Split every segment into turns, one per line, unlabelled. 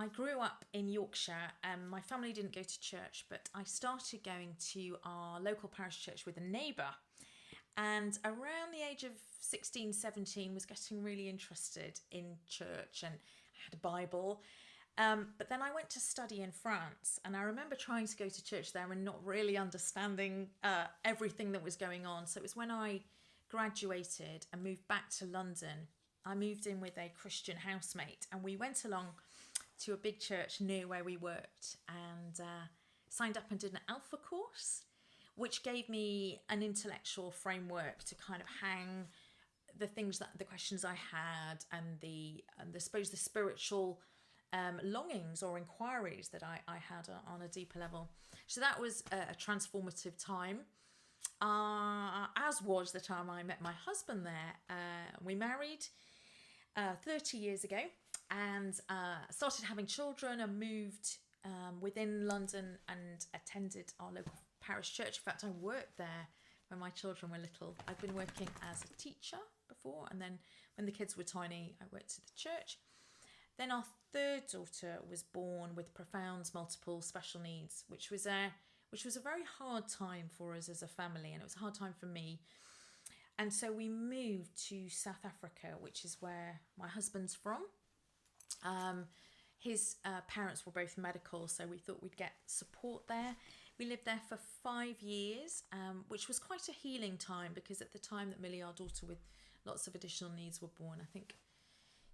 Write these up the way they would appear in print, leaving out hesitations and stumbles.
I grew up in Yorkshire and my family didn't go to church, but I started going to our local parish church with a neighbour. And around the age of 16, 17, was getting really interested in church and had a Bible. But then I went to study in France, and I remember trying to go to church there and not really understanding everything that was going on. So it was when I graduated and moved back to London. I moved in with a Christian housemate, and we went along to a big church near where we worked and signed up and did an Alpha course, which gave me an intellectual framework to kind of hang the questions I had and the suppose the spiritual longings or inquiries that I had on a deeper level. So that was a transformative time, as was the time I met my husband there. We married 30 years ago and started having children and moved within London and attended our local parish church. In fact, I worked there when my children were little. I've been working as a teacher before, and then when the kids were tiny, I worked at the church. Then our third daughter was born with profound multiple special needs, which was a very hard time for us as a family, and it was a hard time for me. And so we moved to South Africa, which is where my husband's from. His parents were both medical, so we thought we'd get support there. We lived there for 5 years, which was quite a healing time, because at the time that Millie, our daughter with lots of additional needs, were born, I think,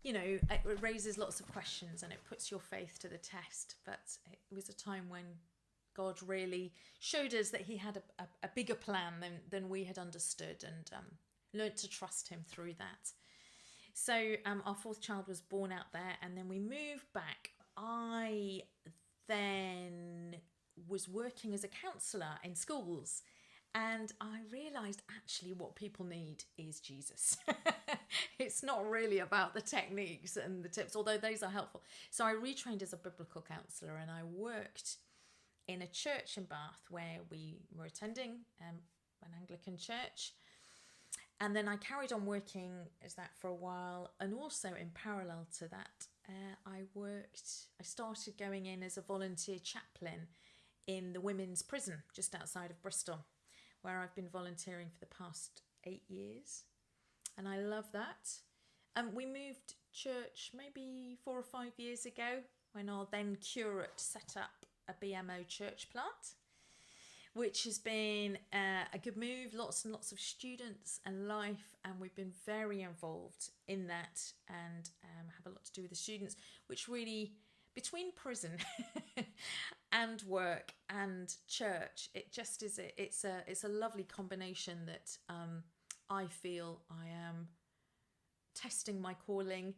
it raises lots of questions and it puts your faith to the test. But it was a time when God really showed us that he had a bigger plan than we had understood, and learnt to trust him through that. So our fourth child was born out there, and then we moved back. I then was working as a counsellor in schools, and I realised actually what people need is Jesus. It's not really about the techniques and the tips, although those are helpful. So I retrained as a biblical counsellor, and I worked in a church in Bath where we were attending an Anglican church. And then I carried on working as that for a while, and also in parallel to that, I started going in as a volunteer chaplain in the women's prison just outside of Bristol, where I've been volunteering for the past 8 years. And I love that. We moved church maybe 4 or 5 years ago, when our then curate set up a BMO church plant, which has been a good move, lots and lots of students and life, and we've been very involved in that and have a lot to do with the students, which really, between prison and work and church, it just is it's a lovely combination that I feel I am testing my calling,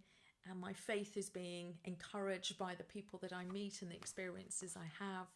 and my faith is being encouraged by the people that I meet and the experiences I have.